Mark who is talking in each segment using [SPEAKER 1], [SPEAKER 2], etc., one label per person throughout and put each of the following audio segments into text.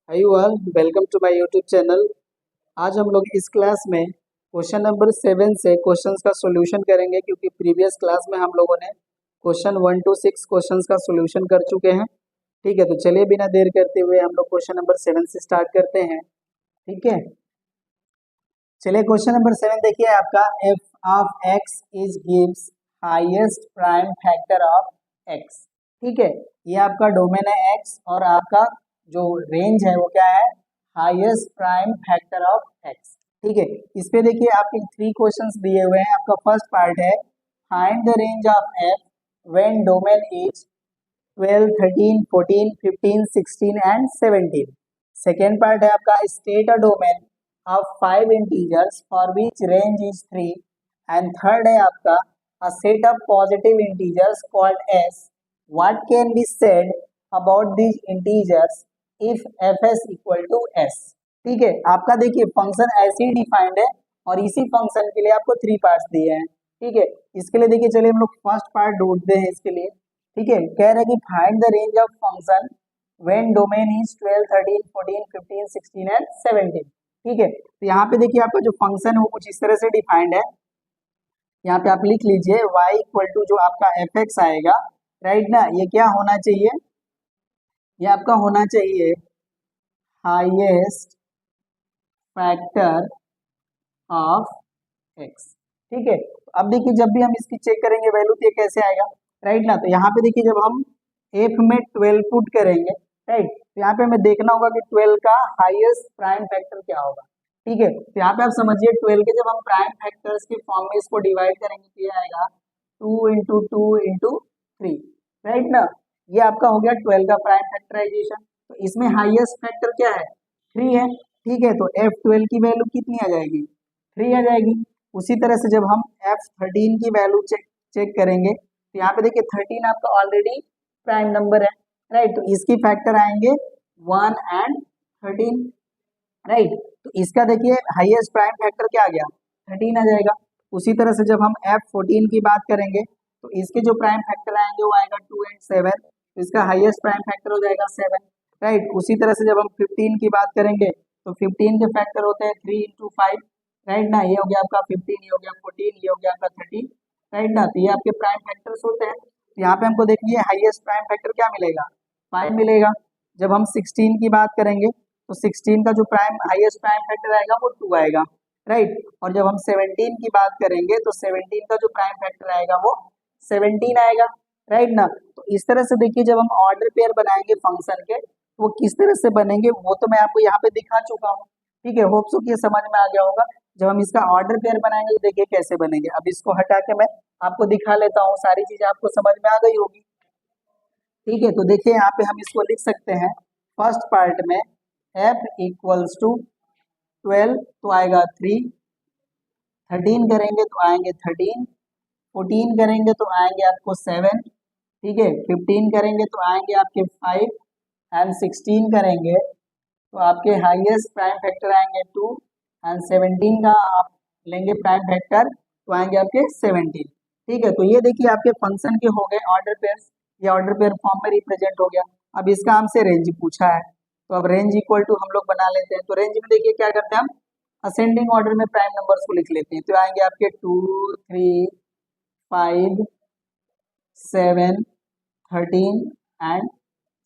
[SPEAKER 1] Hi all, welcome to my YouTube channel. आज हम लोग इस क्लास में क्वेश्चन नंबर 7 से क्वेश्चंस का सॉल्यूशन करेंगे, क्योंकि प्रीवियस क्लास में हम लोगों ने क्वेश्चन 1 to 6 क्वेश्चंस का सॉल्यूशन कर चुके हैं। ठीक है, तो चलिए बिना देर करते हुए हम लोग क्वेश्चन नंबर 7 से स्टार्ट करते हैं। ठीक है, चलिए क्वेश्चन नंबर 7 देखिए आपका, F of x is gives highest prime factor of x. ठीक है, ये आपका डोमेन है एक्स और आपका जो रेंज है वो क्या है, highest prime factor of x. ठीक है, इस पे देखिए आपके 3 क्वेश्चंस दिए हुए हैं। आपका फर्स्ट पार्ट है find the range of F when domain is 12, 13, 14, 15, 16 and 17। Second part है आपका state a domain of 5 integers for which range is 3, and third है आपका a set of positive integers called s. What can be said about these integers if fs equal to s? ठीक है, आपका देखिए function ऐसे ही defined है और इसी फंक्शन के लिए आपको 3 पार्ट्स दिए हैं। ठीक है, इसके लिए देखिए चलिए हम लोग फर्स्ट पार्ट ढूंढते हैं इसके लिए। ठीक है, कह रहे हैं कि find the range of function when domain is 12, 13, 14, 15, 16 and 17। ठीक है, तो यहाँ पे देखिए आपका जो फंक्शन है वो कुछ इस तरह से डिफाइंड है। यहाँ पे आप लिख लीजिए y इक्वल टू जो आपका एफ एक्स आएगा, राइट ना, ये क्या होना चाहिए, ये आपका होना चाहिए हाईएस्ट फैक्टर ऑफ एक्स। ठीक है, अब देखिए जब भी हम इसकी चेक करेंगे वैल्यू तो ये कैसे आएगा, राइट ना। तो यहाँ पे देखिए जब हम एफ में 12 पुट करेंगे, राइट, तो यहाँ पे हमें देखना होगा कि 12 का हाईएस्ट प्राइम फैक्टर क्या होगा। ठीक है, तो यहाँ पे आप समझिए 12 के जब हम प्राइम फैक्टर्स के फॉर्म में इसको डिवाइड करेंगे तो ये आएगा 2 इंटू 2 इंटू 3, राइट ना। ये आपका हो गया 12 का प्राइम फैक्टराइजेशन। तो इसमें हाईएस्ट फैक्टर क्या है, 3 है। ठीक है, तो F12 की वैल्यू कितनी आ जाएगी, 3 आ जाएगी। उसी तरह से जब हम F13 की वैल्यू चेक करेंगे तो यहाँ पे देखिए 13 आपका ऑलरेडी प्राइम नंबर है, राइट, तो इसकी फैक्टर आएंगे 1 एंड 13, राइट। तो इसका देखिए हाईएस्ट प्राइम फैक्टर क्या आ गया, 13 आ जाएगा। उसी तरह से जब हम F14 की बात करेंगे तो इसके जो प्राइम फैक्टर आएंगे वो आएगा 2 एंड 7, तो इसका हाईएस्ट प्राइम फैक्टर हो जाएगा 7, राइट। उसी तरह से जब हम 15 की बात करेंगे तो 15 के फैक्टर होते हैं 3 इंटू 5, राइट ना। ये हो गया आपका 15, ये हो गया 14, ये हो गया आपका 13, राइट ना। तो ये आपके प्राइम फैक्टर्स होते हैं। तो यहाँ पे हमको देखिए हाईएस्ट प्राइम फैक्टर क्या मिलेगा, 5 मिलेगा। जब हम 16 की बात करेंगे तो 16 का जो प्राइम हाईएस्ट प्राइम फैक्टर आएगा वो 2 आएगा, राइट। और जब हम 17 की बात करेंगे तो 17 का जो प्राइम फैक्टर आएगा वो 17 आएगा, राइट ना। तो इस तरह से देखिए जब हम ऑर्डर पेयर बनाएंगे फंक्शन के तो वो किस तरह से बनेंगे वो तो मैं आपको यहाँ पे दिखा चुका हूँ। ठीक है, होप सो कि ये समझ में आ गया होगा। जब हम इसका ऑर्डर पेयर बनाएंगे तो देखिए कैसे बनेंगे। अब इसको हटा के मैं आपको दिखा लेता हूँ, सारी चीजें आपको समझ में आ गई होगी। ठीक है, तो देखिए यहाँ पे हम इसको लिख सकते हैं फर्स्ट पार्ट में f इक्वल्स टू 12 तो आएगा 3, 13 करेंगे तो आएंगे 13, 14 करेंगे तो आएंगे आपको 7, ठीक है, 15 करेंगे तो आएंगे आपके 5 एंड 16 करेंगे तो आपके हाईएस्ट प्राइम फैक्टर आएंगे 2 एंड 17 का आप लेंगे प्राइम फैक्टर तो आएंगे आपके 17। ठीक है, तो ये देखिए आपके फंक्शन के हो गए ऑर्डर पेयर, ये ऑर्डर पेयर फॉर्म में रिप्रेजेंट हो गया। अब इसका हमसे रेंज पूछा है तो अब रेंज इक्वल टू हम लोग बना लेते हैं। तो रेंज में देखिए क्या करते हैं, हम असेंडिंग ऑर्डर में प्राइम नंबर्स को लिख लेते हैं। तो आएंगे आपके 2, 3, 5, 7, 13 एंड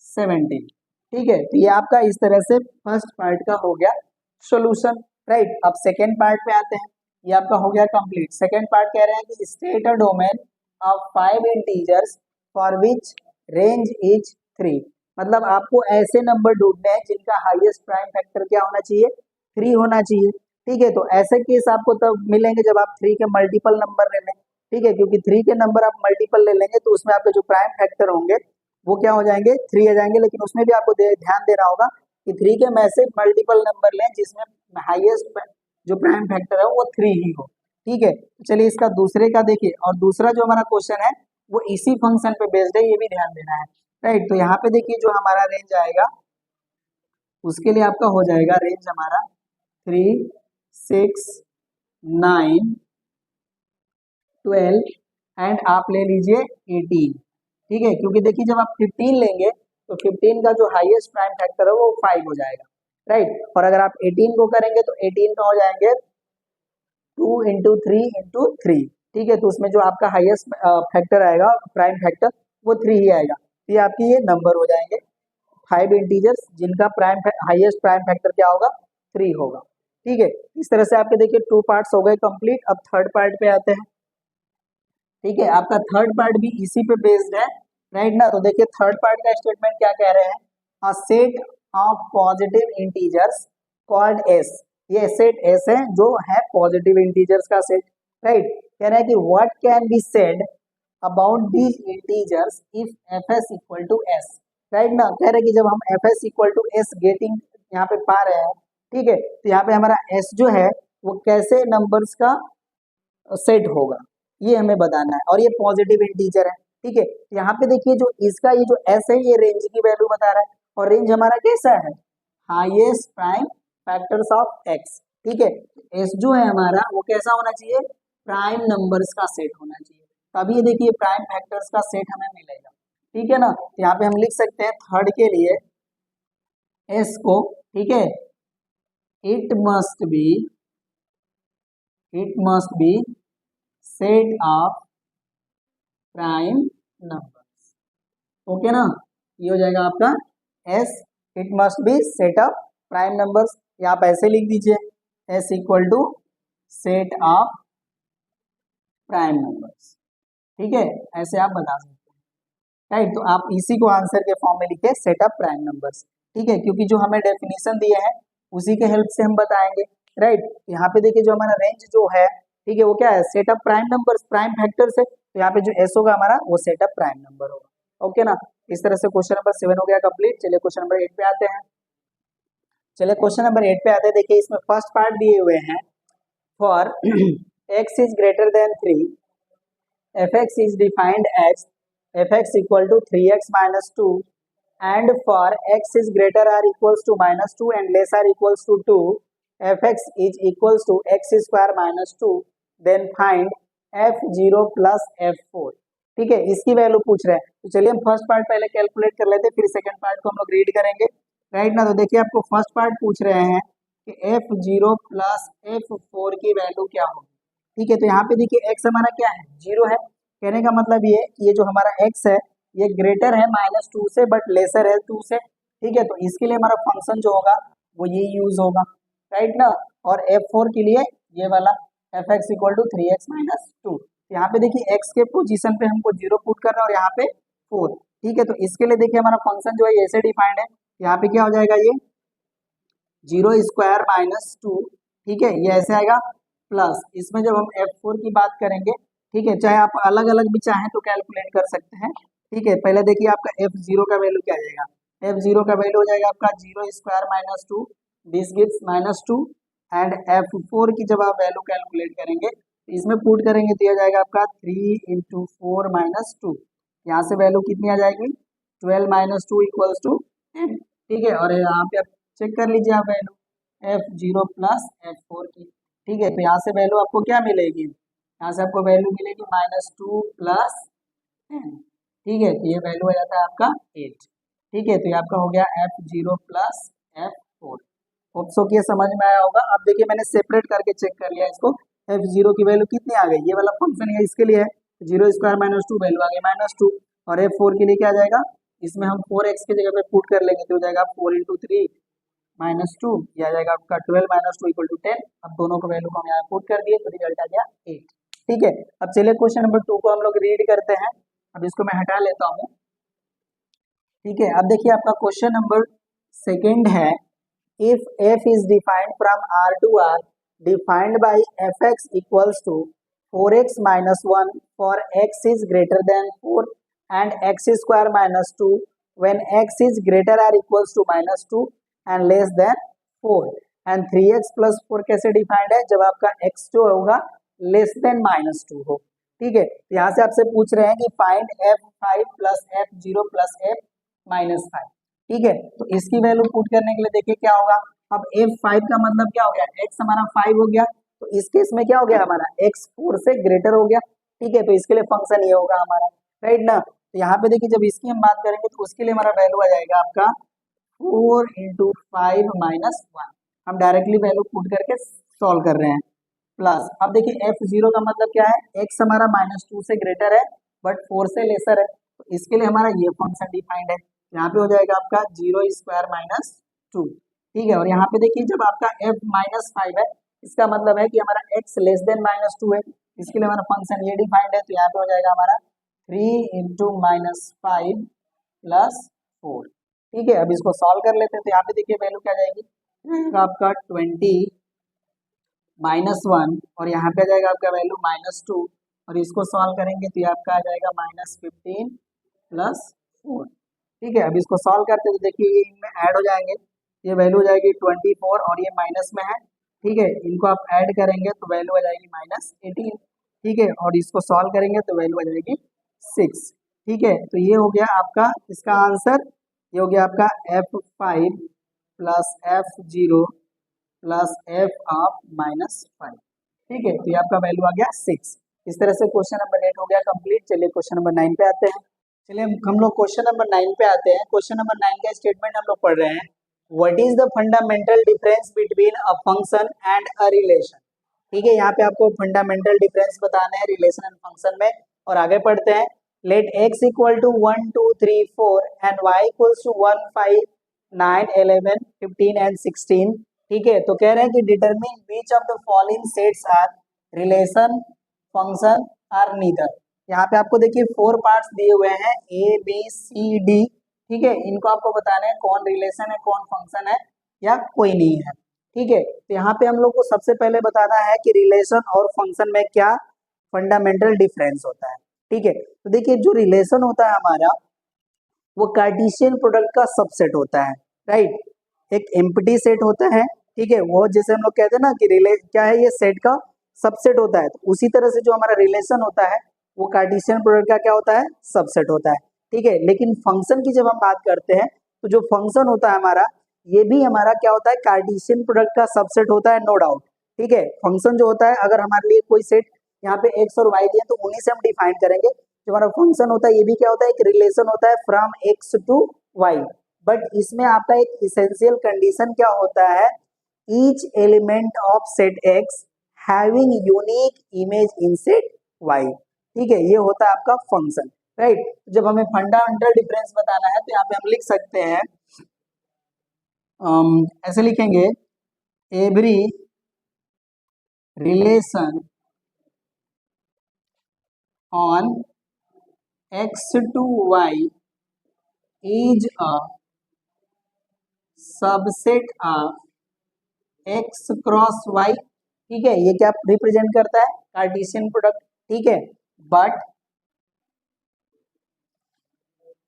[SPEAKER 1] 17। ठीक है, तो ये आपका इस तरह से फर्स्ट पार्ट का हो गया सॉल्यूशन, राइट। अब सेकेंड पार्ट पे आते हैं, ये आपका हो गया कंप्लीट। सेकेंड पार्ट कह रहे हैं कि state a domain of 5 integers for which range is 3। मतलब आपको ऐसे नंबर ढूंढने हैं जिनका हाईएस्ट प्राइम फैक्टर क्या होना चाहिए, 3 होना चाहिए। ठीक है, तो ऐसे केस आपको तब मिलेंगे जब आप 3 के मल्टीपल नंबर ले लें। ठीक है, क्योंकि 3 के नंबर आप मल्टीपल ले लेंगे तो उसमें आपके जो प्राइम फैक्टर होंगे वो क्या हो जाएंगे, 3 आ जाएंगे। लेकिन उसमें भी आपको ध्यान देना होगा कि 3 के में से मल्टीपल नंबर लें जिसमें हाईएस्ट जो प्राइम फैक्टर है वो 3 ही हो। ठीक है, चलिए इसका दूसरे का देखिए, और दूसरा जो हमारा क्वेश्चन है वो इसी फंक्शन पे बेस्ड है, ये भी ध्यान देना है, राइट। तो यहाँ पे देखिए जो हमारा रेंज आएगा उसके लिए आपका हो जाएगा रेंज हमारा 3, 6, 9, 12 एंड आप ले लीजिए 18। ठीक है, क्योंकि देखिए जब आप 15 लेंगे तो 15 का जो हाईएस्ट प्राइम फैक्टर है वो 5 हो जाएगा, राइट। और अगर आप 18 को करेंगे तो 18 का हो जाएंगे 2 इंटू 3, ठीक है। तो उसमें जो आपका हाईएस्ट फैक्टर आएगा प्राइम फैक्टर वो 3 ही आएगा। तो ये आपकी ये नंबर हो जाएंगे 5 इंटीजर्स जिनका हाईएस्ट प्राइम फैक्टर क्या होगा 3 होगा, ठीक है। इस तरह से आपके देखिए 2 पार्ट्स हो गए कंप्लीट। अब थर्ड पार्ट पे आते हैं, ठीक है। आपका थर्ड पार्ट भी इसी पे बेस्ड है, राइट ना। तो देखिए थर्ड पार्ट का स्टेटमेंट क्या कह रहे हैं, a set of positive integers called S. ये सेट एस है जो है पॉजिटिव इंटीजर्स का सेट, राइट। कह रहे हैं कि what can be said about these integers if F S equal to S, right ना। कह रहे हैं कि जब हम F S equal to S getting यहाँ पे पा रहे हैं, ठीक है, तो यहाँ पे हमारा एस जो है वो कैसे नंबर्स का सेट होगा ये हमें बताना है, और ये पॉजिटिव इंटीजर है, ठीक है। यहाँ पे देखिए जो इसका ये जो एस है ये रेंज की वैल्यू बता रहा है, और रेंज हमारा कैसा है, highest prime factors of x, ठीक है। एस जो है हमारा वो कैसा होना चाहिए, प्राइम नंबर्स का सेट होना चाहिए, तभी ये देखिए प्राइम फैक्टर्स का सेट हमें मिलेगा, ठीक है ना। तो यहाँ पे हम लिख सकते हैं थर्ड के लिए एस को, ठीक है, it must be set of prime numbers, okay ना। ये हो जाएगा आपका S, it must be set of prime numbers, या आप ऐसे लिख दीजिए S equal to set of prime numbers, ठीक है, ऐसे आप बता सकते हैं, राइट। तो आप इसी को आंसर के फॉर्म में लिखे सेट ऑफ प्राइम नंबर्स, ठीक है, क्योंकि जो हमें डेफिनेशन दिए हैं उसी के हेल्प से हम बताएंगे, राइट। यहाँ पे देखिए जो हमारा रेंज जो है, ठीक है, वो क्या है, set of prime numbers, prime factor से, तो यहाँ पे जो एस होगा हमारा वो सेट ऑफ प्राइम नंबर होगा, ओके ना। इस तरह से क्वेश्चन नंबर 7 हो गया कंप्लीट। चलिए क्वेश्चन नंबर 8 पे आते हैं। चलिए क्वेश्चन नंबर 8 पे आते हैं। देखिए इसमें फर्स्ट पार्ट दिए हुए हैं, for x is greater than 3 fx is defined as fx equal to 3x minus 2, and for x is greater or equals to minus 2 and less or equals to 2, fx is equals to x square minus 2, then find f0 plus f4, ठीक है। इसकी value पूछ रहे हैं, तो चलिए हम first part पहले कैलकुलेट कर लेते हैं, फिर सेकंड पार्ट को हम लोग रीड करेंगे, राइट ना। तो देखिए आपको फर्स्ट पार्ट पूछ रहे हैं कि f0 प्लस f4 की वैल्यू क्या होगी, ठीक है। तो यहाँ पे देखिए x हमारा क्या है, 0 है, कहने का मतलब ये जो हमारा x है ये ग्रेटर है -2 से बट लेसर है 2 से, ठीक है। तो इसके लिए हमारा फंक्शन जो होगा वो ये यूज होगा, राइट ना। और f4 के लिए ये वाला fx equal to 3x minus 2, यहाँ पे देखिए x के पोजीशन पे हमको 0 पुट करना है और यहाँ पे 4, ठीक है। तो इसके लिए देखिए हमारा फंक्शन जो है ऐसे डिफाइंड है, यहाँ पे क्या हो जाएगा, ये 0 स्क्वायर माइनस 2, ठीक है, ये ऐसे आएगा, प्लस इसमें जब हम f4 की बात करेंगे, ठीक है, चाहे आप अलग अलग भी चाहें तो कैलकुलेट कर सकते हैं, ठीक है। पहले देखिए आपका f0 का वैल्यू क्या आ जाएगा, f0 का वैल्यू हो जाएगा आपका 0 square minus 2, this gives -2, and f4 की जब आप वैल्यू कैलकुलेट करेंगे इसमें पुट करेंगे तो यह जाएगा आपका 3 इंटू 4 माइनस 2, यहाँ से वैल्यू कितनी आ जाएगी 12 माइनस 2 इक्वल्स टू 10, ठीक है। और यहाँ पे आप चेक कर लीजिए आप वैल्यू f0 प्लस f4 की, ठीक है। तो यहाँ से वैल्यू आपको क्या मिलेगी, यहाँ से आपको वैल्यू मिलेगी -2 प्लस 10, ठीक है। तो ये वैल्यू आ जाता है आपका 8, ठीक है। तो ये आपका हो गया f0 plus f4। Hope so कि ये समझ में आया होगा। अब देखिए मैंने सेपरेट करके चेक कर लिया इसको, f0 की वैल्यू कितनी आ गई, ये वाला फंक्शन है इसके लिए है 0 स्क्वायर माइनस 2, वैल्यू आ गई -2, और f4 के लिए क्या आ जाएगा, इसमें हम 4x की जगह पे पुट कर लेंगे तो हो जाएगा 4 इंटू 3 माइनस 2, ये आ जाएगा आपका 12 माइनस 2 इक्वल टू 10। अब दोनों को वैल्यू को हम यहाँ पुट कर दिए तो रिजल्ट आ गया 8, ठीक है। अब चलिए क्वेश्चन नंबर 2 को हम लोग रीड करते हैं। अब इसको मैं हटा लेता हूँ, ठीक है। अब देखिए आपका क्वेश्चन नंबर सेकेंड है, if f is defined from R to R defined by fx equals to 4x minus 1 for x is greater than 4 and x square minus 2 when x is greater or equals to -2 and less than 4, and 3x plus 4 कैसे defined है, जब आपका x जो होगा less than -2 हो, ठीक है। यहाँ से आपसे पूछ रहे हैं कि find f5 plus f0 plus f-5, ठीक है। तो इसकी वैल्यू पुट करने के लिए देखिए क्या होगा, अब f5 का मतलब क्या हो गया, x हमारा 5 हो गया, तो इस केस में क्या हो गया हमारा x 4 से ग्रेटर हो गया, ठीक है। तो इसके लिए फंक्शन ये होगा हमारा, राइट ना। तो यहाँ पे देखिए जब इसकी हम बात करेंगे तो उसके लिए हमारा वैल्यू आ जाएगा आपका 4 × 5 - 1। हम डायरेक्टली वैल्यू पुट करके सॉल्व कर रहे हैं। प्लस अब देखिए f0 का मतलब क्या है, x हमारा -2 से ग्रेटर है बट 4 से लेसर है, तो इसके लिए हमारा ये फंक्शन डिफाइंड है। यहाँ पे हो जाएगा आपका 0² - 2। ठीक है, और यहाँ पे देखिए जब आपका f-5 है, इसका मतलब है कि हमारा x <-2 है, इसके लिए हमारा फंक्शन ये डिफाइंड है। तो यहाँ पे हो जाएगा हमारा 3 × -5 + 4। ठीक है, अब इसको सॉल्व कर लेते हैं। तो यहाँ पे देखिए वैल्यू क्या जाएगी, आपका 20 -1 और यहाँ पे आ जाएगा आपका वैल्यू -2 और इसको सॉल्व करेंगे तो ये आपका आ जाएगा -15 + 4। ठीक है, अब इसको सॉल्व करते हैं तो देखिए ये इनमें ऐड हो जाएंगे, ये वैल्यू हो जाएगी 24 और ये माइनस में है। ठीक है, इनको आप ऐड करेंगे तो वैल्यू आ जाएगी -18। ठीक है, और इसको सॉल्व करेंगे तो वैल्यू आ जाएगी 6। ठीक है, तो ये हो गया आपका इसका आंसर, ये हो गया आपका f5 + f0 + f(-5)। ठीक है, तो ये आपका वैल्यू आ गया 6। इस तरह से क्वेश्चन नंबर 8 हो गया कंप्लीट। चलिए क्वेश्चन नंबर 9 पे आते हैं। चलिए हम लोग क्वेश्चन नंबर 9 पे आते हैं। क्वेश्चन नंबर 9 का स्टेटमेंट हम लोग पढ़ रहे हैं, what is the fundamental difference between a function and a relation. ठीक है, यहाँ पे आपको फंडामेंटल डिफरेंस बताना है रिलेशन एंड फंक्शन में। और आगे पढ़ते हैं, let x = 1 2 3 4 and y = 1 5 9 11 15 and 16। ठीक है, तो कह रहे हैं कि determine which of the following sets are relation, function or neither. यहाँ पे आपको देखिए 4 पार्ट्स दिए हुए हैं A B C D। ठीक है, इनको आपको बताना है कौन रिलेशन है, कौन फंक्शन है या कोई नहीं है। ठीक है, तो यहाँ पे हम लोग को सबसे पहले बताना है कि रिलेशन और फंक्शन में क्या फंडामेंटल डिफरेंस होता है। ठीक है, तो देखिए जो रिलेशन होता है हमारा वो कार्टेशियन प्रोडक्ट का सबसेट होता है, राइट। एक एम्प्टी सेट होता है, ठीक है, वो जैसे हम लोग कहते हैं ना कि क्या है, ये सेट का सबसेट होता है। तो उसी तरह से जो हमारा रिलेशन होता है वो कार्टेशियन प्रोडक्ट का क्या होता है, सबसेट होता है। ठीक है, लेकिन फंक्शन की जब हम बात करते हैं तो जो फंक्शन होता है हमारा, ये भी हमारा क्या होता है, कार्टेशियन प्रोडक्ट का सबसेट होता है, नो डाउट। ठीक है, फंक्शन जो होता है, अगर हमारे लिए कोई सेट यहाँ पे एक्स और वाई दिए तो उन्हीं से हम डिफाइन करेंगे। जो हमारा फंक्शन होता है ये भी क्या होता है, एक रिलेशन होता है from X to Y. But इसमें आपका एक इसेंशियल कंडीशन क्या होता है, each element of set X having unique image in set Y. ठीक है, ये होता है आपका फंक्शन, राइट। जब हमें फंडामेंटल डिफरेंस बताना है तो यहाँ पे हम लिख सकते हैं, ऐसे लिखेंगे, every relation on x to y is a subset of x cross y। ठीक है, ये क्या रिप्रेजेंट करता है, कार्टेशियन प्रोडक्ट। ठीक है, but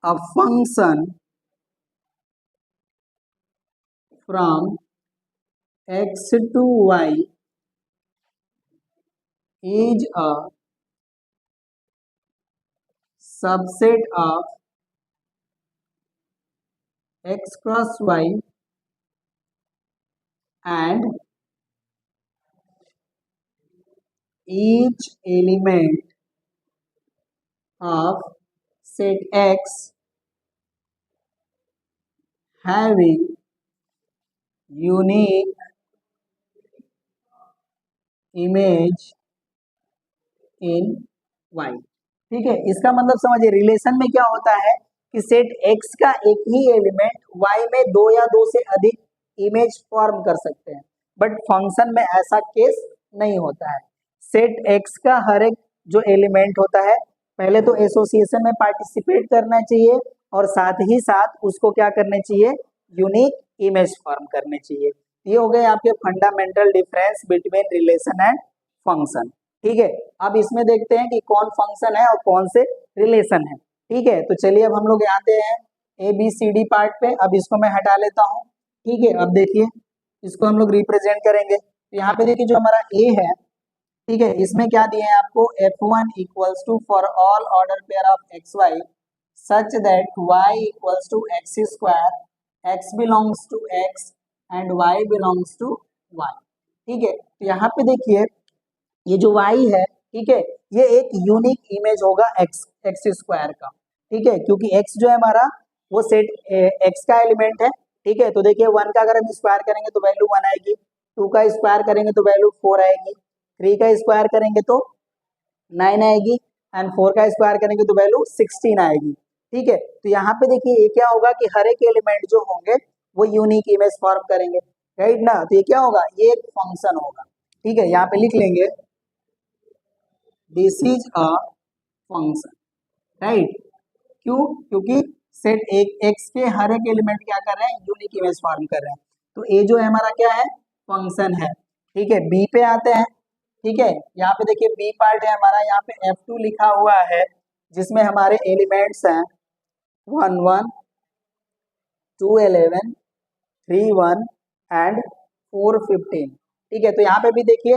[SPEAKER 1] a function from x to y is a subset of x cross y and each element of set x having unique image in y। ठीक है, इसका मतलब समझिए, रिलेशन में क्या होता है कि सेट x का एक ही एलिमेंट y में दो या दो से अधिक इमेज फॉर्म कर सकते हैं, बट फंक्शन में ऐसा केस नहीं होता है। सेट x का हर एक जो एलिमेंट होता है, पहले तो एसोसिएशन में पार्टिसिपेट करना चाहिए और साथ ही साथ उसको क्या करने चाहिए, यूनिक इमेज फॉर्म करने चाहिए। ये हो गए आपके fundamental difference between relation and function. ठीक है, अब इसमें देखते हैं कि कौन फंक्शन है और कौन से रिलेशन है। ठीक है, तो चलिए अब हम लोग आते हैं A B C D part पे। अब इसको मैं हटा लेता हूँ। ठीक है, अब देखिए इसको हम लोग रिप्रेजेंट करेंगे। तो यहाँ पे देखिए जो हमारा ए है, ठीक है, इसमें क्या दिए हैं आपको, f1 = for all order pair of X Y such that y = x², x belongs to x and y belongs to y। ठीक है, तो यहाँ पे देखिए ये जो y है, ठीक है, ये एक यूनिक इमेज होगा x² का। ठीक है, क्योंकि x जो है हमारा वो सेट x का एलिमेंट है। ठीक है, तो देखिए 1 का अगर हम स्क्वायर करेंगे तो वैल्यू 1 आएगी, 2 का स्क्वायर करेंगे तो वैल्यू 4 आएगी, 3 का स्क्वायर करेंगे तो 9 आएगी, एंड 4 का स्क्वायर करेंगे तो वैल्यू 16 आएगी। ठीक है, तो यहाँ पे देखिए ये क्या होगा कि हर एक एलिमेंट जो होंगे वो यूनिक इमेज फॉर्म करेंगे, राइट ना। तो ये क्या होगा, ये एक फंक्शन होगा। ठीक है, यहाँ पे लिख लेंगे this is a function, right. क्यों, क्योंकि सेट एक एक्स के हर एक एलिमेंट क्या कर रहे हैं, यूनिक इमेज फॉर्म कर रहे हैं। तो ए जो है हमारा क्या है, फंक्शन है। ठीक है, बी पे आते हैं। ठीक है, यहाँ पे देखिए बी पार्ट है हमारा, यहाँ पे F2 लिखा हुआ है जिसमें हमारे एलिमेंट्स हैं 1 1 2 11 3 1 एंड 4 15। ठीक है, तो यहाँ पे भी देखिए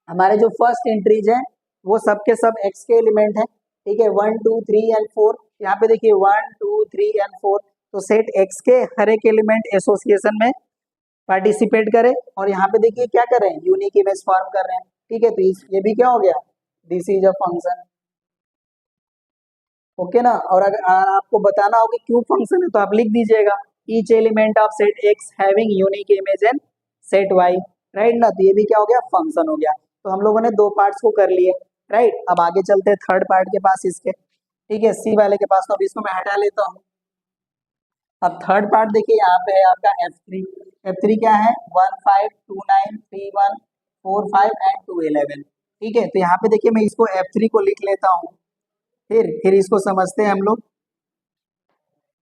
[SPEAKER 1] हमारे जो फर्स्ट एंट्रीज है वो सब के सब एक्स के एलिमेंट है। ठीक है, 1 2 3 एंड 4। यहाँ पे देखिए 1 2 3 एंड 4, तो सेट एक्स के हर एक एलिमेंट एसोसिएशन में पार्टिसिपेट करे, और यहाँ पे देखिए क्या कर रहे हैं, यूनिक इमेज फॉर्म कर रहे हैं। ठीक है, तो ये भी क्या हो गया, this is a function. Okay ना। और अगर आपको बताना हो कि क्यों फंक्शन है तो आप लिख दीजिएगा each element of set X having unique image and set Y, right ना। तो ये भी क्या हो गया, फंक्शन हो गया। तो हम लोगों ने दो पार्ट्स को कर लिए, राइट। अब आगे चलते हैं थर्ड पार्ट के पास इसके। ठीक है, सी वाले के पास, तो अब इसको मैं हटा लेता हूँ। अब थर्ड पार्ट देखिए यहाँ पे है आपका F3। F3 क्या है, 1 5 2 9 3 1 4 5 एंड 2 11। ठीक है, तो यहाँ पे देखिए मैं इसको F3 को लिख लेता हूँ, फिर इसको समझते हैं हम लोग।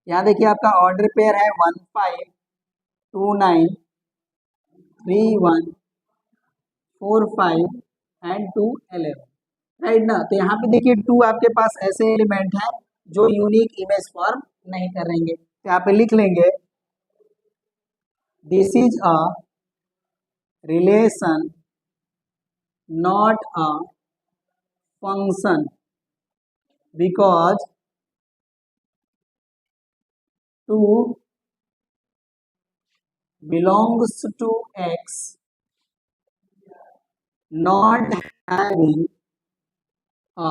[SPEAKER 1] यहाँ देखिए आपका ऑर्डर पेयर है 1 5 2 9 3 1 4 5 एंड 2 11, राइट ना। तो यहाँ पे देखिए 2 आपके पास ऐसे एलिमेंट हैं जो यूनिक इमेज फॉर्म नहीं करेंगे, तो यहाँ पे लिख लेंगे this is a relation not a function because 2 belongs to X not having a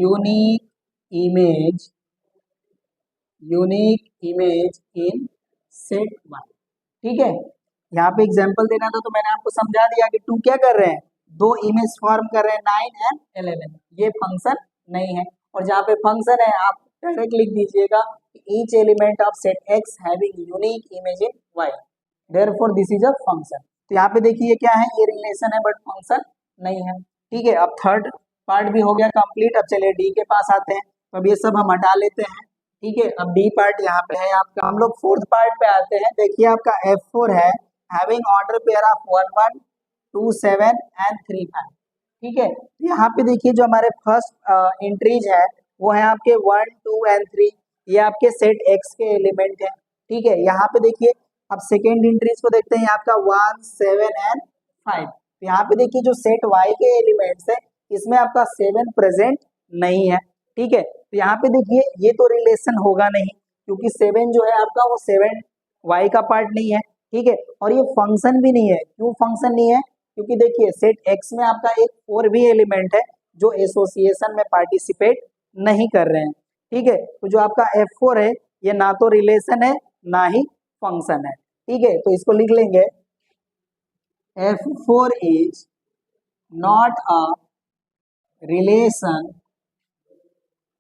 [SPEAKER 1] unique image in set 1। ठीक है, यहाँ पे एग्जांपल देना था तो मैंने आपको समझा दिया कि 2 क्या कर रहे हैं, दो इमेज फॉर्म कर रहे हैं 9 एंड 11, ये फंक्शन नहीं है। और जहाँ पे फंक्शन है आप डायरेक्ट लिख दीजिएगा each element of set X having unique image in Y, therefore this is a function. तो यहाँ पे देखिए क्या है, ये रिलेशन है बट फंक्शन नहीं है। ठीक है, अब थर्ड पार्ट भी हो गया कंप्लीट। अब चलिए डी के पास आते हैं, तो अब ये सब हम हटा लेते हैं। ठीक है, अब डी पार्ट यहाँ पे है आपका। हम लोग फोर्थ पार्ट पे आते हैं। देखिए आपका F4 है having order pair of 1 1 2 7 and 3 5। ठीक है, यहाँ पे देखिए जो हमारे फर्स्ट एंट्रीज है वो है आपके 1 2 एंड 3, ये आपके सेट एक्स के एलिमेंट है। ठीक है, यहाँ पे देखिए अब सेकेंड एंट्रीज को देखते हैं, आपका 1 7 एंड 5। यहाँ पे देखिए जो सेट वाई के एलिमेंट्स है इसमें आपका 7 प्रेजेंट नहीं है। ठीक है, तो यहाँ पे देखिए ये तो रिलेशन होगा नहीं, क्योंकि 7 जो है आपका वो 7 वाई का पार्ट नहीं है। ठीक है, और ये फंक्शन भी नहीं है। क्यों फंक्शन नहीं है, क्योंकि देखिए सेट एक्स में आपका एक और भी एलिमेंट है जो एसोसिएशन में पार्टिसिपेट नहीं कर रहे हैं। ठीक है, तो जो आपका F4 है ये ना तो रिलेशन है ना ही फंक्शन है। ठीक है, तो इसको लिख लेंगे F4 is not a relation,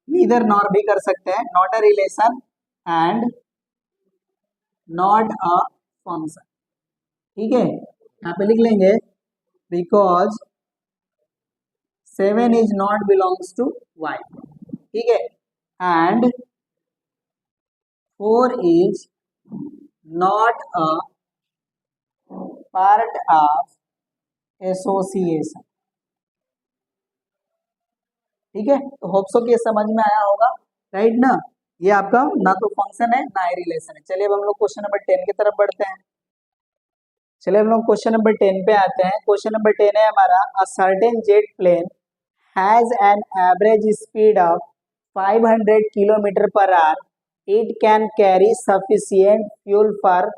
[SPEAKER 1] neither nor भी कर सकते हैं, not a relation and not a function. ठीक है, यहाँ पे लिख लेंगे because 7 is not belongs to y। ठीक है, and 4 is not a part of association. ठीक है, तो होप सो कि ये समझ में आया होगा, राइट ना। ये आपका ना तो फंक्शन है ना ही रिलेशन है। चलिए अब हम लोग क्वेश्चन नंबर 10 की तरफ बढ़ते हैं। चलिए हम लोग क्वेश्चन नंबर 10 पे आते हैं। क्वेश्चन नंबर 10 है हमारा, a certain jet plane has an average speed of 500 kilometre per hour, it can carry sufficient fuel for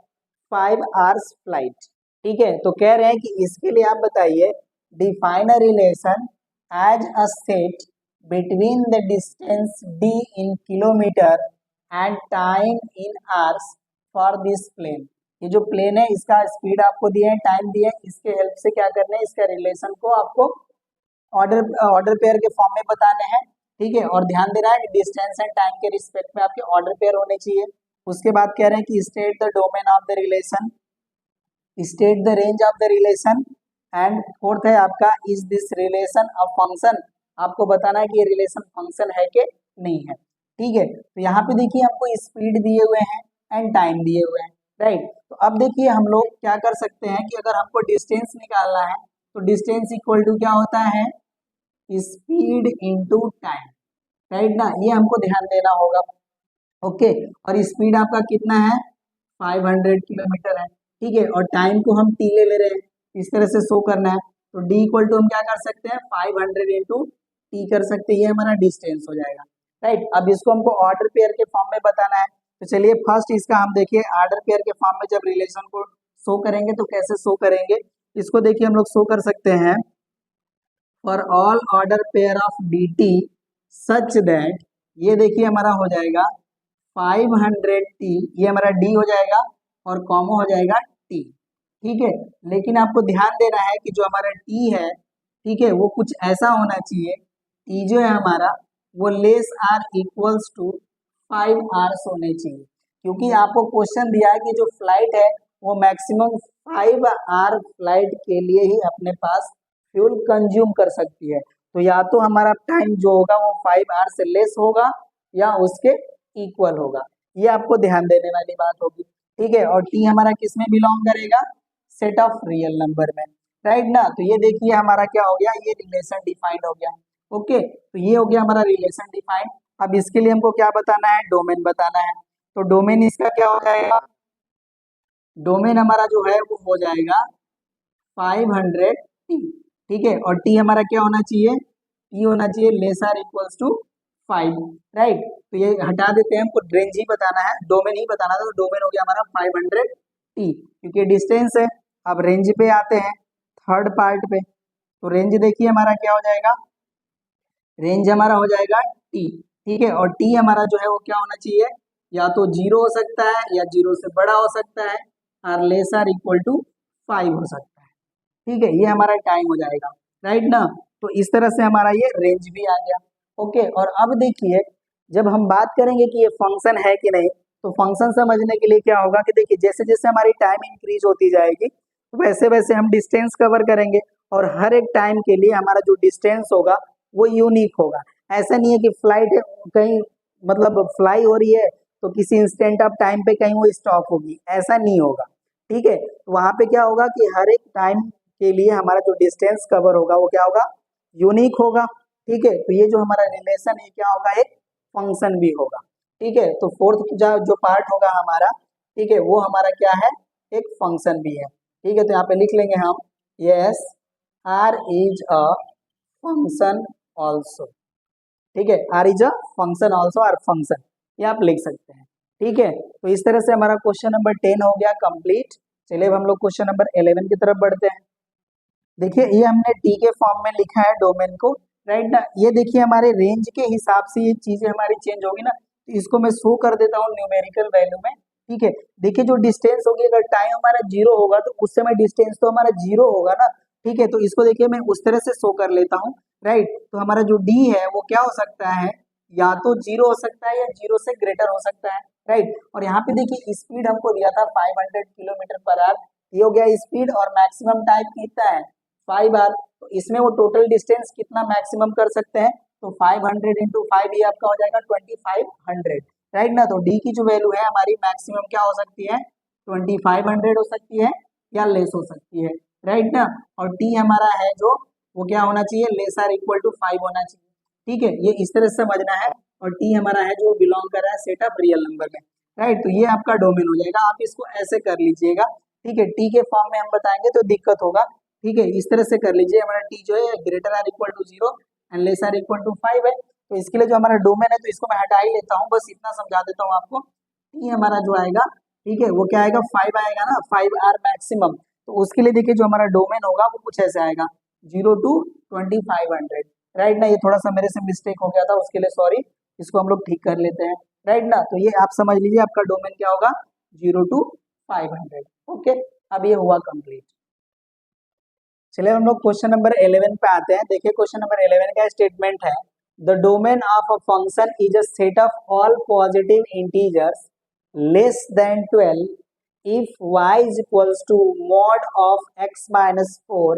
[SPEAKER 1] 5 hours flight. ठीक है, तो कह रहे हैं कि इसके लिए आप बताइए define a relation as a set between the distance d in kilometer and time in hours for this plane। ये जो प्लेन है इसका स्पीड आपको दिया है, टाइम दिया है, इसके हेल्प से क्या करना है, इसका रिलेशन को आपको ऑर्डर पेयर के फॉर्म में बताने हैं। ठीक है, और ध्यान देना है कि डिस्टेंस एंड टाइम के रिस्पेक्ट में आपके ऑर्डर पेयर होने चाहिए। उसके बाद कह रहे हैं कि state the domain of the relation, state the range of the relation, and fourth है आपका is this relation a function. आपको बताना है कि ये रिलेशन फंक्शन है कि नहीं है। ठीक है, तो यहाँ पे देखिए हमको स्पीड दिए हुए हैं एंड टाइम दिए हुए हैं, राइट। तो अब देखिए हम लोग क्या कर सकते हैं कि अगर हमको डिस्टेंस निकालना है तो डिस्टेंस इक्वल टू क्या होता है, स्पीड इनटू टाइम, राइट ना, ये हमको ध्यान देना होगा। ओके, और स्पीड आपका कितना है, 500 किलोमीटर है। ठीक है, और टाइम को हम टी ले रहे हैं, इस तरह से शो करना है। तो डी इक्वल टू हम क्या कर सकते हैं, 500 इंटू टी कर सकते हैं, ये हमारा डिस्टेंस हो जाएगा, राइट। अब इसको हमको ऑर्डर पेयर के फॉर्म में बताना है। तो चलिए फर्स्ट इसका हम देखिए ऑर्डर पेयर के फॉर्म में जब रिलेशन को शो करेंगे तो कैसे शो करेंगे, इसको देखिए हम लोग शो कर सकते हैं for all order pair of D T such that, ये देखिए हमारा हो जाएगा 500 टी, ये हमारा डी हो जाएगा और कॉमा हो जाएगा टी। ठीक है, लेकिन आपको ध्यान देना है कि जो हमारा टी है, ठीक है, वो कुछ ऐसा होना चाहिए, टी जो है हमारा वो less or equals to 5 hours होने चाहिए, क्योंकि आपको क्वेश्चन दिया है कि जो फ्लाइट है वो मैक्सिमम 5 आवर फ्लाइट के लिए ही अपने पास फ्यूल कंज्यूम कर सकती है। तो या तो हमारा टाइम जो होगा वो 5 आवर से लेस होगा या उसके इक्वल होगा, ये आपको ध्यान देने वाली बात होगी। ठीक है, और टी हमारा किस में बिलोंग करेगा, सेट ऑफ रियल नंबर में, राइट ना। तो ये देखिए हमारा क्या हो गया, ये रिलेशन डिफाइंड हो गया। ओके, तो ये हो गया हमारा रिलेशन डिफाइंड। अब इसके लिए हमको क्या बताना है, डोमेन बताना है। तो डोमेन इसका क्या हो जाएगा, डोमेन हमारा जो है वो हो जाएगा 500 टी। ठीक है, और टी हमारा क्या होना चाहिए, टी होना चाहिए less or equals to 5, right. तो ये हटा देते हैं, हमको रेंज ही बताना है, डोमेन ही बताना था। तो डोमेन हो गया हमारा 500 टी, क्योंकि डिस्टेंस है। अब रेंज पे आते हैं, थर्ड पार्ट पे। तो रेंज देखिए हमारा क्या हो जाएगा, रेंज हमारा हो जाएगा टी। ठीक है, और टी हमारा जो है वो क्या होना चाहिए, या तो 0 हो सकता है या 0 से बड़ा हो सकता है, और लेस आर इक्वल टू 5 हो सकता है। ठीक है, ये हमारा टाइम हो जाएगा, राइट ना। तो इस तरह से हमारा ये रेंज भी आ गया। ओके, और अब देखिए जब हम बात करेंगे कि ये फंक्शन है कि नहीं, तो फंक्शन समझने के लिए क्या होगा कि देखिए जैसे जैसे हमारी टाइम इंक्रीज होती जाएगी वैसे वैसे हम डिस्टेंस कवर करेंगे, और हर एक टाइम के लिए हमारा जो डिस्टेंस होगा वो यूनिक होगा। ऐसा नहीं है कि फ्लाइट कहीं मतलब फ्लाई हो रही है तो किसी इंस्टेंट ऑफ टाइम पे कहीं वो स्टॉप होगी, ऐसा नहीं होगा। ठीक है, तो वहां पे क्या होगा कि हर एक टाइम के लिए हमारा जो डिस्टेंस कवर होगा वो क्या होगा, यूनिक होगा। ठीक है, तो ये जो हमारा रिलेशन है क्या होगा, एक फंक्शन भी होगा। ठीक है, तो फोर्थ जो पार्ट होगा हमारा, ठीक है, वो हमारा क्या है, एक फंक्शन भी है। ठीक है, तो यहाँ पे लिख लेंगे हम, yes R is a function also. ठीक है, R is a function also, R function, ये आप लिख सकते हैं। ठीक है, तो इस तरह से हमारा क्वेश्चन नंबर 10 हो गया कंप्लीट। चलिए अब हम लोग क्वेश्चन नंबर 11 की तरफ बढ़ते हैं। देखिए ये हमने टी के फॉर्म में लिखा है डोमेन को, राइट ना। ये देखिए हमारे रेंज के हिसाब से ये चीजें हमारी चेंज होगी ना, तो इसको मैं शो कर देता हूँ न्यूमेरिकल वैल्यू में। ठीक है, देखिए जो डिस्टेंस होगी, अगर टाइम हमारा 0 होगा तो उस समय डिस्टेंस तो हमारा 0 होगा ना। ठीक है, तो इसको देखिए मैं उस तरह से शो कर लेता हूँ, राइट। तो हमारा जो डी है वो क्या हो सकता है, या तो 0 हो सकता है या 0 से ग्रेटर हो सकता है, राइट। और यहाँ पे देखिए स्पीड हमको दिया था 500 किलोमीटर पर आवर, ये हो गया स्पीड, और मैक्सिमम टाइम कितना है 5 आवर। तो इसमें वो टोटल डिस्टेंस कितना मैक्सिमम कर सकते हैं, तो 500 इंटू 5 ये आपका हो जाएगा 2500, राइट ना। तो डी की जो वैल्यू है हमारी मैक्सिमम क्या हो सकती है, 2500 हो सकती है या लेस हो सकती है, राइट ना। और टी हमारा है जो वो क्या होना चाहिए, लेस आर इक्वल टू 5 होना चाहिए। ठीक है, ये इस तरह से समझना है। और टी हमारा है जो बिलोंग कर रहा है सेट ऑफ रियल नंबर में, राइट। तो ये आपका डोमेन हो जाएगा, आप इसको ऐसे कर लीजिएगा। ठीक है, टी के फॉर्म में हम बताएंगे तो दिक्कत होगा। ठीक है, इस तरह से कर लीजिए, हमारा टी जो है greater or equal to 0 and less or equal to 5 है। तो इसके लिए जो हमारा डोमेन है तो इसको मैं हटा ही लेता हूँ, बस इतना समझा देता हूँ आपको। टी हमारा जो आएगा, ठीक है, वो क्या आएगा, 5 आएगा ना, 5 आर मैक्सिमम। तो उसके लिए देखिए जो हमारा डोमेन होगा वो कुछ ऐसे आएगा, 0 to 2500, राइट ना, ये थोड़ा सा मेरे से मिस्टेक हो गया था, उसके लिए सॉरी, इसको हम लोग ठीक कर लेते हैं, राइट ना। तो ये आप समझ लीजिए आपका डोमेन क्या होगा, 0 to 500। ओके, अब ये हुआ कंप्लीट। चलिए हम लोग क्वेश्चन नंबर 11 पे आते हैं। देखिए क्वेश्चन नंबर 11 का स्टेटमेंट है, the domain of a function is a set of all positive integers less than 12 if y is equals to mod of x minus 4,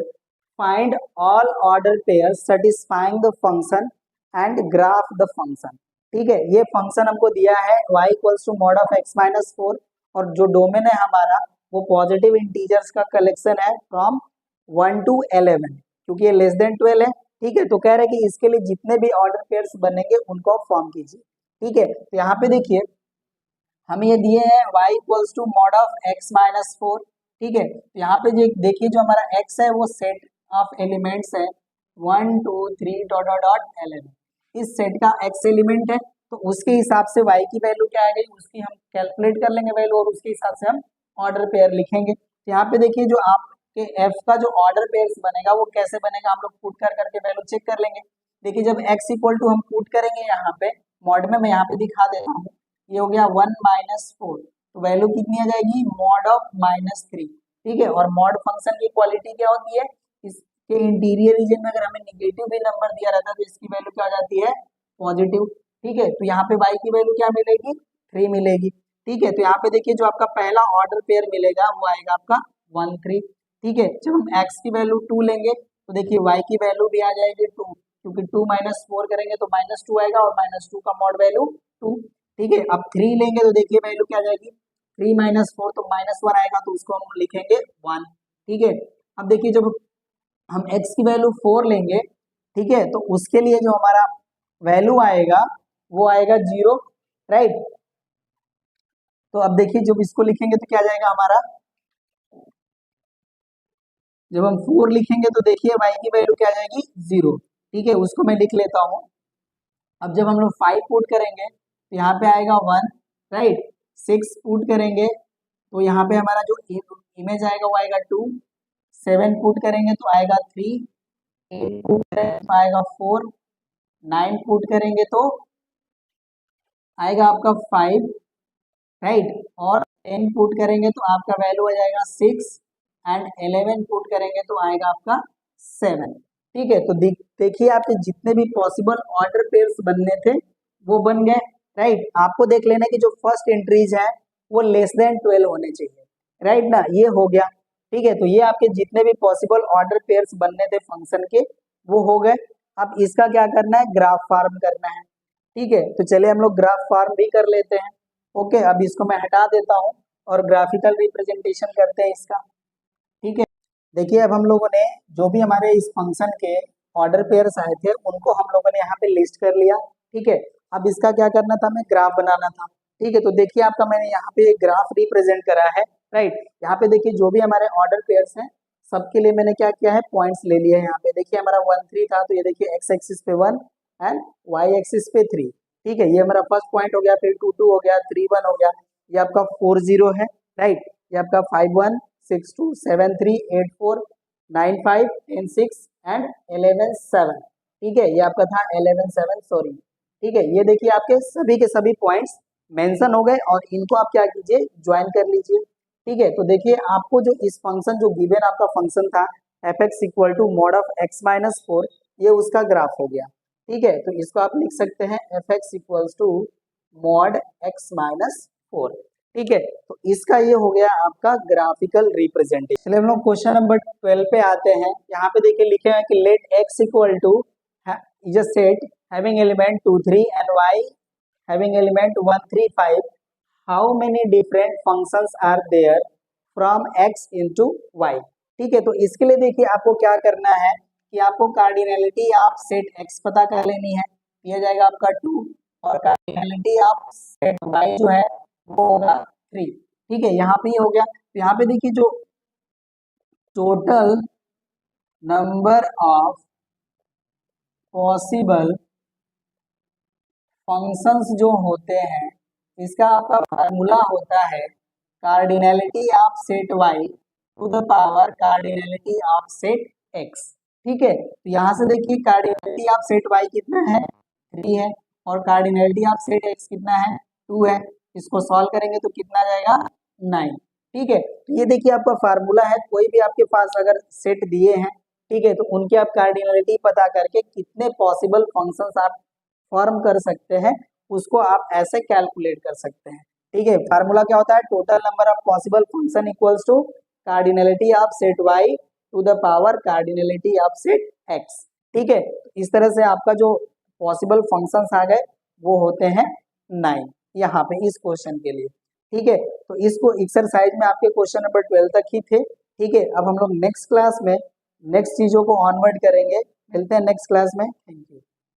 [SPEAKER 1] find all order pairs satisfying the function and graph the function। ठीक है, ये function हमको दिया है y equals to mod of x minus 4, और जो domain है हमारा वो पॉजिटिव इंटीजर्स का कलेक्शन है फ्रॉम 1 to 11, क्योंकि ये लेस देन 12 है। ठीक है, तो कह रहे हैं कि इसके लिए जितने भी ऑर्डर पेयर्स बनेंगे उनको आप फॉर्म कीजिए। ठीक है, तो यहाँ पे देखिए हमें ये दिए हैं y equals to mod of x minus 4। ठीक है, तो यहाँ पे देखिए जो हमारा x है वो सेट ऑफ एलिमेंट्स है 1 2 3 डॉट डॉट डॉट 11। इस सेट का x एलिमेंट है, तो उसके हिसाब से y की वैल्यू क्या आ गई उसकी हम कैलकुलेट कर लेंगे वैल्यू, और उसके हिसाब से हम ऑर्डर पेयर लिखेंगे। तो यहाँ पे देखिए जो आपके f का जो ऑर्डर पेयर बनेगा वो कैसे बनेगा, हम लोग पुट कर करके वैल्यू चेक कर लेंगे। देखिए जब x इक्वल टू हम पुट करेंगे यहाँ पे मॉड में, मैं यहाँ पे दिखा देता हूँ, ये हो गया 1 माइनस 4, तो वैल्यू कितनी आ जाएगी मॉड ऑफ -3। ठीक है, और मॉड फंक्शन की क्वालिटी क्या होती है, इसके इंटीरियर रीजन में अगर हमें निगेटिव भी नंबर दिया रहता है तो इसकी वैल्यू क्या हो जाती है पॉजिटिव। ठीक है, तो यहाँ पे y की वैल्यू क्या मिलेगी 3 मिलेगी। ठीक है, तो यहाँ पे देखिए जो आपका पहला ऑर्डर पेयर मिलेगा वो आएगा आपका 1 3। ठीक है, जब हम x की वैल्यू 2 लेंगे तो देखिए y की वैल्यू भी आ जाएगी 2, क्योंकि 2 माइनस 4 करेंगे तो -2 आएगा, और -2 का मॉड वैल्यू 2। ठीक है, अब 3 लेंगे तो देखिए वैल्यू क्या आ जाएगी 3 माइनस 4, तो -1 आएगा, तो उसको हम लिखेंगे 1। ठीक है, अब देखिए जब हम x की वैल्यू 4 लेंगे, ठीक है, तो उसके लिए जो हमारा वैल्यू आएगा वो आएगा 0, राइट। तो अब देखिए जब इसको लिखेंगे तो क्या आ जाएगा हमारा, जब हम 4 लिखेंगे तो देखिए y की वैल्यू क्या आ जाएगी 0। ठीक है, उसको मैं लिख लेता हूँ। अब जब हम लोग 5 पुट करेंगे तो यहाँ पे आएगा 1, राइट। 6 पुट करेंगे तो यहाँ पे हमारा जो इमेज आएगा वो आएगा 2। 7 पुट करेंगे तो आएगा 3। 8 पुट करेंगे तो आएगा 4। 9 पुट करेंगे तो आएगा आपका 5, राइट। और 10 पुट करेंगे तो आपका वैल्यू आ जाएगा 6, एंड 11 पुट करेंगे तो आएगा आपका 7। ठीक है, तो देखिए आपके जितने भी पॉसिबल ऑर्डर पेयर्स बनने थे वो बन गए, राइट। आपको देख लेना कि जो फर्स्ट एंट्रीज है वो लेस देन 12 होने चाहिए, राइट ना, ये हो गया। ठीक है, तो ये आपके जितने भी पॉसिबल ऑर्डर पेयर्स बनने थे फंक्शन के वो हो गए। अब इसका क्या करना है, ग्राफ फॉर्म करना है। ठीक है, तो चलिए हम लोग ग्राफ फॉर्म भी कर लेते हैं। ओके, अब इसको मैं हटा देता हूँ और ग्राफिकल रिप्रेजेंटेशन करते हैं इसका। ठीक है, देखिए अब हम लोगों ने जो भी हमारे इस फंक्शन के ऑर्डर पेयर्स आए थे उनको हम लोगों ने यहाँ पे लिस्ट कर लिया। ठीक है, अब इसका क्या करना था, हमें ग्राफ बनाना था। ठीक है, तो देखिए आपका मैंने यहाँ पे एक ग्राफ रिप्रेजेंट करा है, राइट। यहाँ पे देखिए जो भी हमारे ऑर्डर पेयर्स हैं सबके लिए मैंने क्या किया है, पॉइंट्स ले लिए हैं। यहाँ पे देखिए हमारा 1 3 था, तो ये देखिए x एक्सिस पे 1 एंड y एक्सिस पे 3। ठीक है, ये हमारा फर्स्ट पॉइंट हो गया, फिर 2 2 हो गया, 3 1 हो गया, ये आपका 4 0 है, राइट। ये आपका 5 1 6 2 7 3 8 4 9 5 10 6 एंड 11 7। ठीक है, ये आपका था 11 7, सॉरी। ठीक है, ये देखिए आपके सभी के सभी पॉइंट्स मेंशन हो गए, और इनको आप क्या कीजिए, ज्वाइन कर लीजिए। ठीक है, तो देखिए आपको जो इस फंक्शन जो गिवन आपका फंक्शन था F X equal to mod of X minus 4, ये उसका ग्राफ हो गया। ठीक है, तो इसको आप लिख सकते हैं F X equals to mod X minus 4। ठीक है, तो इसका ये हो गया आपका ग्राफिकल रिप्रेजेंटेशन। चलिए हम लोग क्वेश्चन नंबर 12 पे आते हैं। यहाँ पे देखिए लिखे हैं कि let X equal to is a set having element 2 3 and Y having element 1 3 5, how many different functions are there from x into Y. ठीक है, तो इसके लिए देखिए आपको क्या करना है कि आपको कार्डिनलिटी आप सेट x पता कर लेनी है, ये जाएगा आपका 2, और कार्डिनलिटी आप सेट y जो है वो होगा 3। ठीक है, यहाँ पे ये हो गया। तो यहाँ पे देखिए जो total number of possible functions जो होते हैं इसका आपका फार्मूला होता है cardinality of set y to the power cardinality of set x। ठीक है, तो यहाँ से देखिए कार्डिनलिटी ऑफ सेट वाई कितना है 3 है, और कार्डिनलिटी ऑफ सेट एक्स कितना है 2 है। इसको सॉल्व करेंगे तो कितना जाएगा 9। ठीक है, तो ये देखिए आपका फार्मूला है, कोई भी आपके पास अगर सेट दिए हैं, ठीक है, तो उनके आप कार्डिनलिटी पता करके कितने पॉसिबल फंक्शंस आप फॉर्म कर सकते हैं, उसको आप ऐसे कैलकुलेट कर सकते हैं। ठीक है, फार्मूला क्या होता है, total number of possible function equals to cardinality of set Y to the power cardinality of set X. ठीक है, इस तरह से आपका जो पॉसिबल फंक्शंस आ गए वो होते हैं 9 यहाँ पे इस क्वेश्चन के लिए। ठीक है, तो इसको एक्सरसाइज में आपके क्वेश्चन नंबर 12 तक ही थे। ठीक है, अब हम लोग नेक्स्ट क्लास में नेक्स्ट चीजों को ऑनवर्ड करेंगे। मिलते हैं नेक्स्ट क्लास में। Thank you.